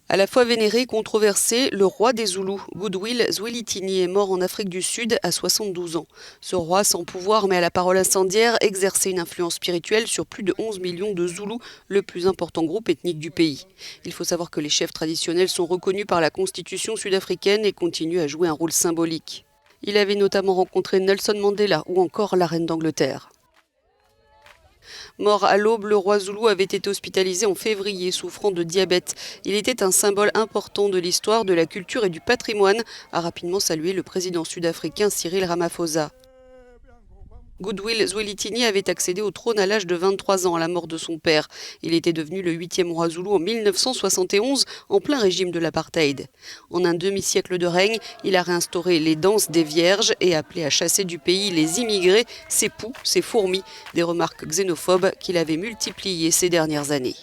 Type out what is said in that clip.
À la fois vénéré et controversé, le roi des Zoulous, Goodwill Zwelithini, est mort en Afrique du Sud à 72 ans. Ce roi, sans pouvoir mais à la parole incendiaire, exerçait une influence spirituelle sur plus de 11 millions de Zoulous, le plus important groupe ethnique du pays. Il faut savoir que les chefs traditionnels sont reconnus par la constitution sud-africaine et continuent à jouer un rôle symbolique. Il avait notamment rencontré Nelson Mandela ou encore la reine d'Angleterre. Mort à l'aube, le roi Zoulou avait été hospitalisé en février, souffrant de diabète. Il était un symbole important de l'histoire, de la culture et du patrimoine, a rapidement salué le président sud-africain Cyril Ramaphosa. Goodwill Zwelithini avait accédé au trône à l'âge de 23 ans à la mort de son père. Il était devenu le 8e roi zoulou en 1971, en plein régime de l'apartheid. En un demi-siècle de règne, il a réinstauré les danses des vierges et appelé à chasser du pays les immigrés, ses poux, ses fourmis, des remarques xénophobes qu'il avait multipliées ces dernières années.